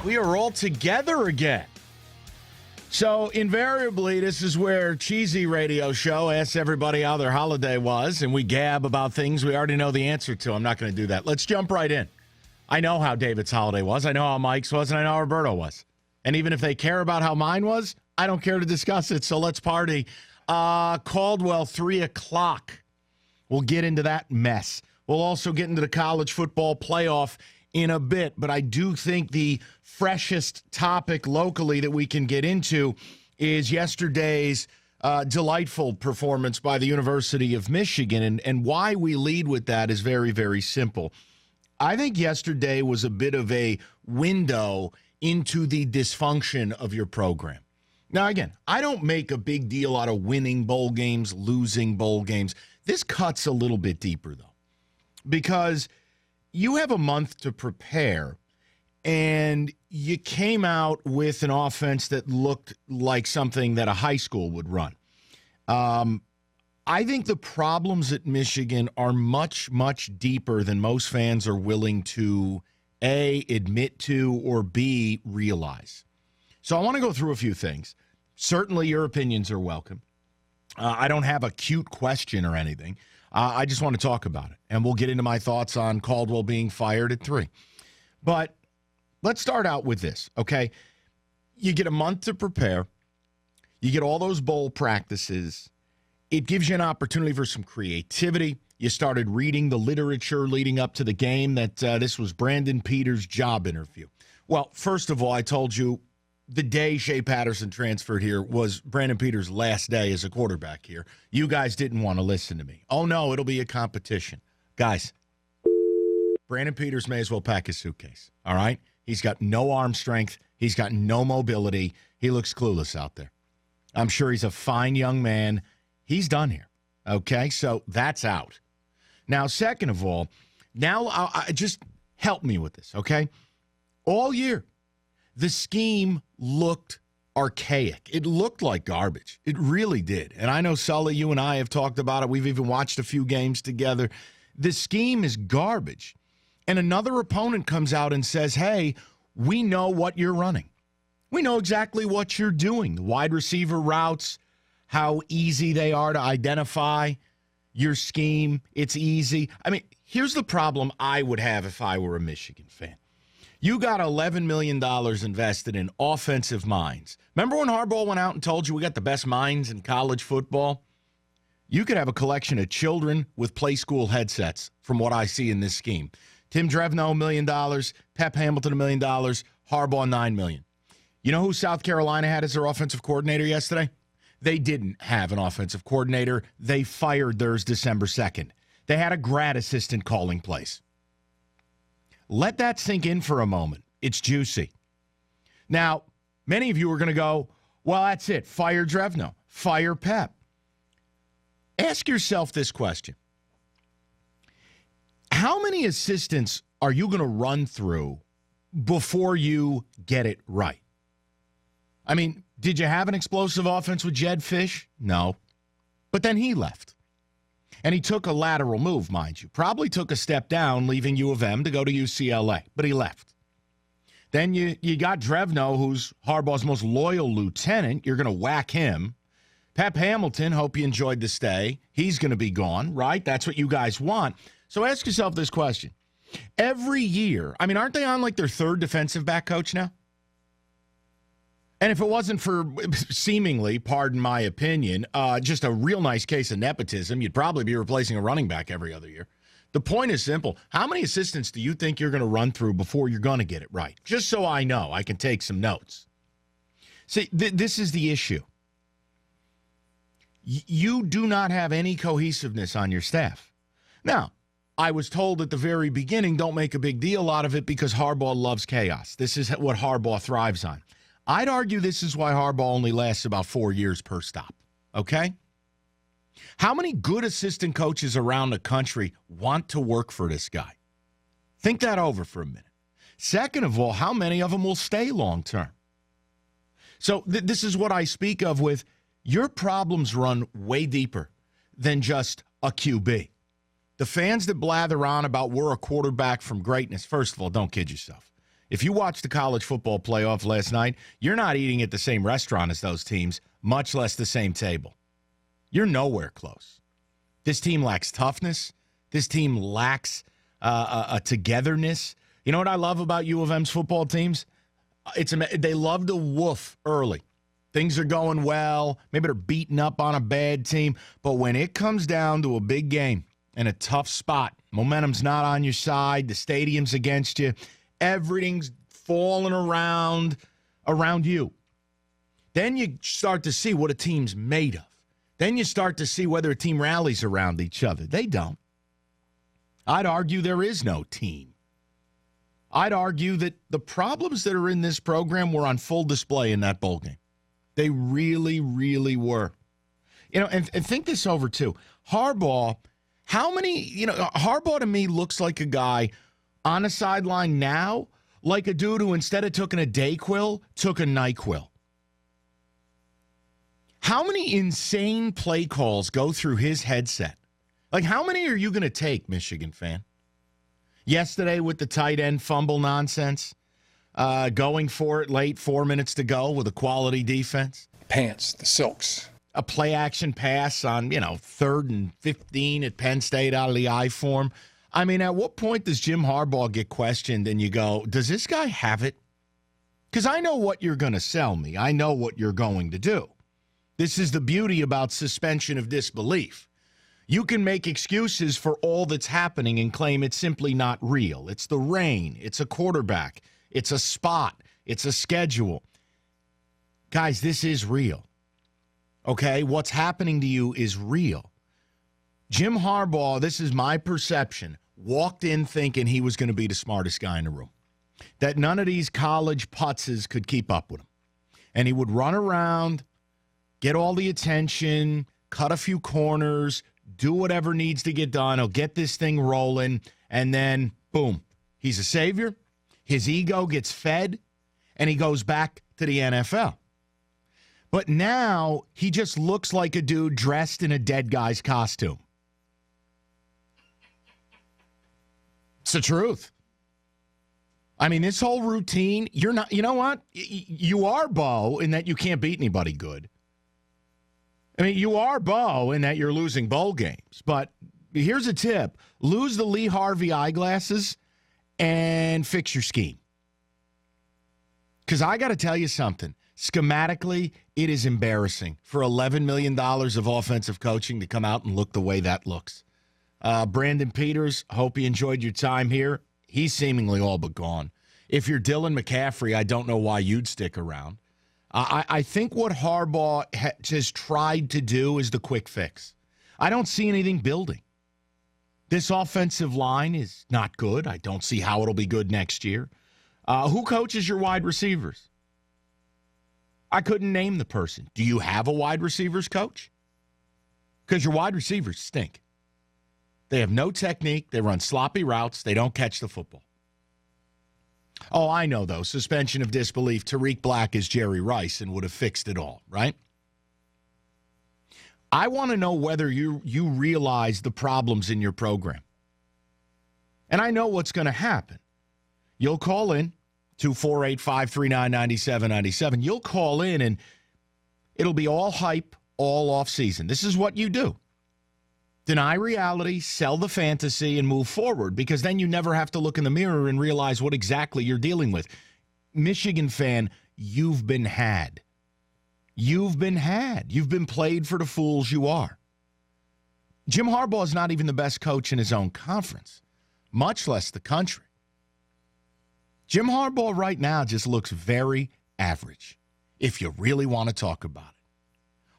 We are all together again. So invariably, this is where Cheesy Radio Show asks everybody how their holiday was, and we gab about things we already know the answer to. I'm not going to do that. Let's jump right in. I know how David's holiday was. I know how Mike's was, and I know how Roberto was. And even if they care about how mine was, I don't care to discuss it, so let's party. Caldwell, 3 o'clock. We'll get into that mess. We'll also get into the college football playoff in a bit, but I do think the freshest topic locally that we can get into is yesterday's delightful performance by the University of Michigan, and why we lead with that is very, very simple. I think yesterday was a bit of a window into the dysfunction of your program. Now, again, I don't make a big deal out of winning bowl games, losing bowl games. This cuts a little bit deeper, though, because you have a month to prepare, and you came out with an offense that looked like something that a high school would run. I think the problems at Michigan are much, much deeper than most fans are willing to, A, admit to, or B, realize. So I want to go through a few things. Certainly your opinions are welcome. I don't have a cute question or anything. I just want to talk about it, and we'll get into my thoughts on Caldwell being fired at 3. But let's start out with this, okay? You get a month to prepare. You get all those bowl practices. It gives you an opportunity for some creativity. You started reading the literature leading up to the game that this was Brandon Peters' job interview. Well, first of all, I told you the day Shea Patterson transferred here was Brandon Peters' last day as a quarterback here. You guys didn't want to listen to me. Oh, no, it'll be a competition. Guys, Brandon Peters may as well pack his suitcase, all right? He's got no arm strength. He's got no mobility. He looks clueless out there. I'm sure he's a fine young man. He's done here, okay? So that's out. Now, second of all, now I just help me with this, okay? All year, the scheme looked archaic. It looked like garbage. It really did. And I know, Sully, you and I have talked about it. We've even watched a few games together. The scheme is garbage. And another opponent comes out and says, hey, we know what you're running. We know exactly what you're doing. The wide receiver routes, how easy they are to identify. Your scheme, it's easy. I mean, here's the problem I would have if I were a Michigan fan. You got $11 million invested in offensive minds. Remember when Harbaugh went out and told you we got the best minds in college football? You could have a collection of children with play school headsets from what I see in this scheme. Tim Drevno, $1 million. Pep Hamilton, $1 million. Harbaugh, $9 million. You know who South Carolina had as their offensive coordinator yesterday? They didn't have an offensive coordinator. They fired theirs December 2nd. They had a grad assistant calling plays. Let that sink in for a moment. It's juicy. Now, many of you are going to go, well, that's it. Fire Drevno. Fire Pep. Ask yourself this question. How many assistants are you going to run through before you get it right? I mean, did you have an explosive offense with Jed Fish? No. But then he left. And he took a lateral move, mind you. Probably took a step down, leaving U of M to go to UCLA. But he left. Then you got Drevno, who's Harbaugh's most loyal lieutenant. You're going to whack him. Pep Hamilton, hope you enjoyed the stay. He's going to be gone, right? That's what you guys want. So ask yourself this question. Every year, I mean, aren't they on like their third defensive back coach now? And if it wasn't for seemingly, pardon my opinion, just a real nice case of nepotism, you'd probably be replacing a running back every other year. The point is simple. How many assistants do you think you're going to run through before you're going to get it right? Just so I know, I can take some notes. See, this is the issue. You do not have any cohesiveness on your staff. Now, I was told at the very beginning, don't make a big deal out of it because Harbaugh loves chaos. This is what Harbaugh thrives on. I'd argue this is why Harbaugh only lasts about 4 years per stop, okay? How many good assistant coaches around the country want to work for this guy? Think that over for a minute. Second of all, how many of them will stay long term? So this is what I speak of with your problems run way deeper than just a QB. The fans that blather on about we're a quarterback from greatness, first of all, don't kid yourself. If you watched the college football playoff last night, you're not eating at the same restaurant as those teams, much less the same table. You're nowhere close. This team lacks toughness. This team lacks a togetherness. You know what I love about U of M's football teams? They love to woof early. Things are going well. Maybe they're beating up on a bad team. But when it comes down to a big game and a tough spot, momentum's not on your side, the stadium's against you, everything's falling around you. Then you start to see what a team's made of. Then you start to see whether a team rallies around each other. They don't. I'd argue there is no team. I'd argue that the problems that are in this program were on full display in that bowl game. They really, really were. And think this over, too. Harbaugh, Harbaugh to me looks like a guy on the sideline now, like a dude who instead of taking a Dayquil, took a NyQuil. How many insane play calls go through his headset? Like, how many are you going to take, Michigan fan? Yesterday with the tight end fumble nonsense, going for it late, 4 minutes to go with a quality defense. Pants, the silks. A play-action pass on, 3rd and 15 at Penn State out of the I form. I mean, at what point does Jim Harbaugh get questioned and you go, does this guy have it? Because I know what you're going to sell me. I know what you're going to do. This is the beauty about suspension of disbelief. You can make excuses for all that's happening and claim it's simply not real. It's the rain. It's a quarterback. It's a spot. It's a schedule. Guys, this is real. Okay? What's happening to you is real. Jim Harbaugh, this is my perception, walked in thinking he was going to be the smartest guy in the room. That none of these college putzes could keep up with him. And he would run around, get all the attention, cut a few corners, do whatever needs to get done. He'll get this thing rolling, and then, boom, he's a savior. His ego gets fed, and he goes back to the NFL. But now he just looks like a dude dressed in a dead guy's costume. It's the truth. I mean, this whole routine, you're not, you know what? You are Bo in that you can't beat anybody good. I mean, you are Bo in that you're losing bowl games. But here's a tip. Lose the Lee Harvey eyeglasses and fix your scheme. Because I got to tell you something. Schematically, it is embarrassing for $11 million of offensive coaching to come out and look the way that looks. Brandon Peters, hope you enjoyed your time here. He's seemingly all but gone. If you're Dylan McCaffrey, I don't know why you'd stick around. I think what Harbaugh has tried to do is the quick fix. I don't see anything building. This offensive line is not good. I don't see how it'll be good next year. Who coaches your wide receivers? I couldn't name the person. Do you have a wide receivers coach? Because your wide receivers stink. They have no technique. They run sloppy routes. They don't catch the football. Oh, I know, though. Suspension of disbelief. Tariq Black is Jerry Rice and would have fixed it all, right? I want to know whether you realize the problems in your program. And I know what's going to happen. You'll call in, 248-539-9797. You'll call in, and it'll be all hype all off season. This is what you do. Deny reality, sell the fantasy, and move forward, because then you never have to look in the mirror and realize what exactly you're dealing with. Michigan fan, you've been had. You've been had. You've been played for the fools you are. Jim Harbaugh is not even the best coach in his own conference, much less the country. Jim Harbaugh right now just looks very average, if you really want to talk about it.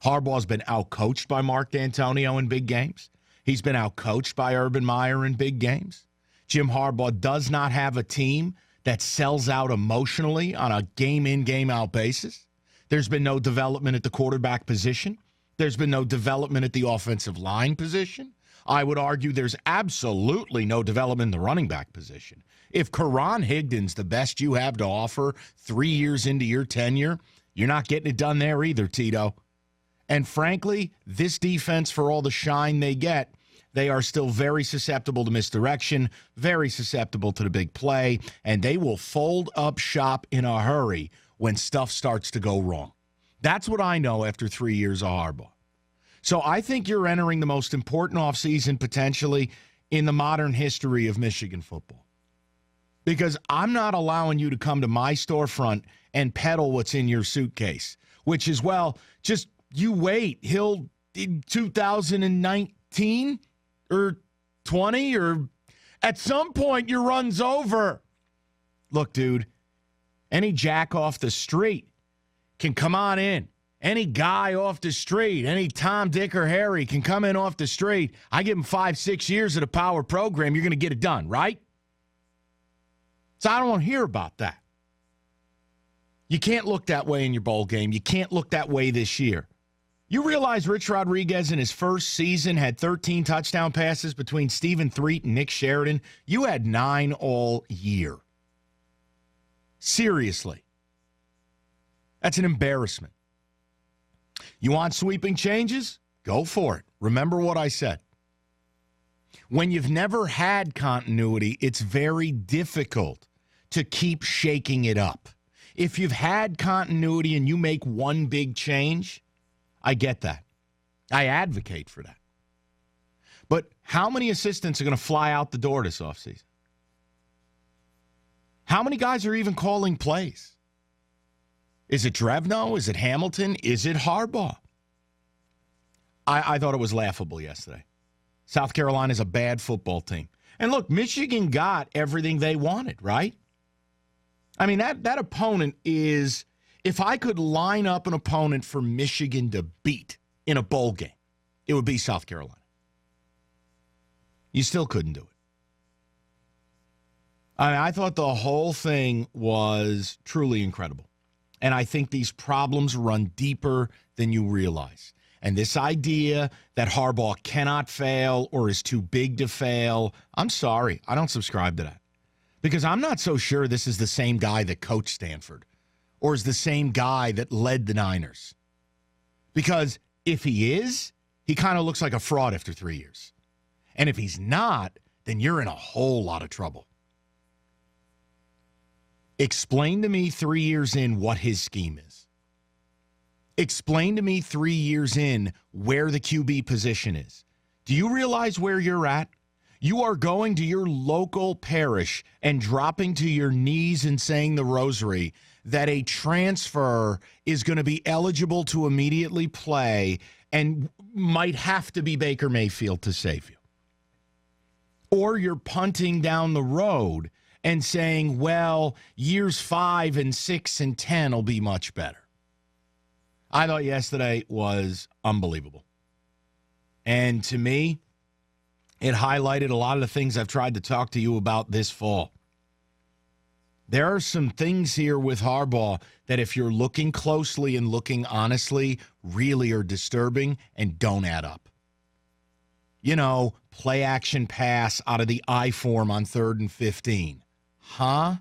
Harbaugh's been outcoached by Mark D'Antonio in big games. He's been outcoached by Urban Meyer in big games. Jim Harbaugh does not have a team that sells out emotionally on a game-in, game-out basis. There's been no development at the quarterback position. There's been no development at the offensive line position. I would argue there's absolutely no development in the running back position. If Karan Higdon's the best you have to offer 3 years into your tenure, you're not getting it done there either, Tito. And frankly, this defense, for all the shine they get, They are still very susceptible to misdirection, very susceptible to the big play, and they will fold up shop in a hurry when stuff starts to go wrong. That's what I know after 3 years of Harbaugh. So I think you're entering the most important offseason potentially in the modern history of Michigan football. Because I'm not allowing you to come to my storefront and peddle what's in your suitcase, which is, well, just you wait. He'll in 2019 or 20 or at some point your run's over. Look, dude, any jack off the street can come on in. Any guy off the street, any Tom, Dick, or Harry can come in off the street. I give him 5-6 years of the power program. You're going to get it done, right? So I don't want to hear about that. You can't look that way in your bowl game. You can't look that way this year. You realize Rich Rodriguez in his first season had 13 touchdown passes between Stephen Threet and Nick Sheridan? You had 9 all year. Seriously. That's an embarrassment. You want sweeping changes? Go for it. Remember what I said. When you've never had continuity, it's very difficult to keep shaking it up. If you've had continuity and you make one big change, I get that. I advocate for that. But how many assistants are going to fly out the door this offseason? How many guys are even calling plays? Is it Drevno? Is it Hamilton? Is it Harbaugh? I thought it was laughable yesterday. South Carolina's a bad football team. And look, Michigan got everything they wanted, right? I mean, that opponent is, if I could line up an opponent for Michigan to beat in a bowl game, it would be South Carolina. You still couldn't do it. I thought the whole thing was truly incredible. And I think these problems run deeper than you realize. And this idea that Harbaugh cannot fail or is too big to fail, I'm sorry. I don't subscribe to that. Because I'm not so sure this is the same guy that coached Stanford or is the same guy that led the Niners. Because if he is, he kind of looks like a fraud after 3 years. And if he's not, then you're in a whole lot of trouble. Explain to me 3 years in what his scheme is. Explain to me 3 years in where the QB position is. Do you realize where you're at? You are going to your local parish and dropping to your knees and saying the rosary that a transfer is going to be eligible to immediately play and might have to be Baker Mayfield to save you. Or you're punting down the road and saying, well, years 5 and 6 and 10 will be much better. I thought yesterday was unbelievable. And to me, it highlighted a lot of the things I've tried to talk to you about this fall. There are some things here with Harbaugh that if you're looking closely and looking honestly, really are disturbing and don't add up. You know, play action pass out of the I form on 3rd and 15. Huh?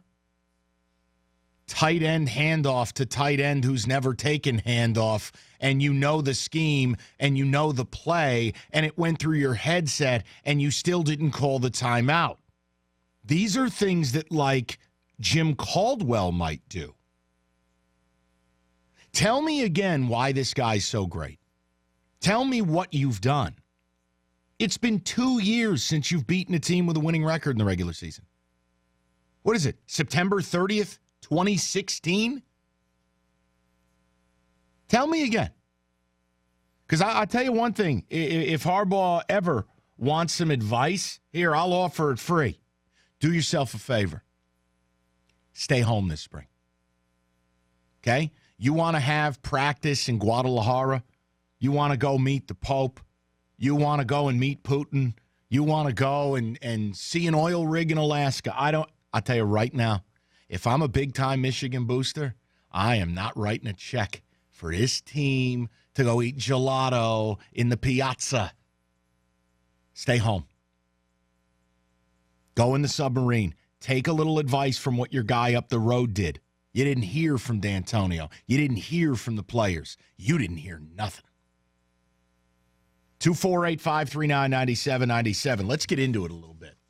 Tight end handoff to tight end who's never taken handoff, and you know the scheme and you know the play, and it went through your headset and you still didn't call the timeout. These are things that, like, Jim Caldwell might do. Tell me again why this guy's so great. Tell me what you've done. It's been 2 years since you've beaten a team with a winning record in the regular season. What is it, September 30th, 2016? Tell me again. Because I'll tell you one thing. If Harbaugh ever wants some advice, here, I'll offer it free. Do yourself a favor. Stay home this spring. Okay? You want to have practice in Guadalajara? You want to go meet the Pope? You want to go and meet Putin? You want to go and see an oil rig in Alaska? I'll tell you right now, if I'm a big-time Michigan booster, I am not writing a check for this team to go eat gelato in the piazza. Stay home. Go in the submarine. Take a little advice from what your guy up the road did. You didn't hear from D'Antonio. You didn't hear from the players. You didn't hear nothing. 248-539-9797. Let's get into it a little bit.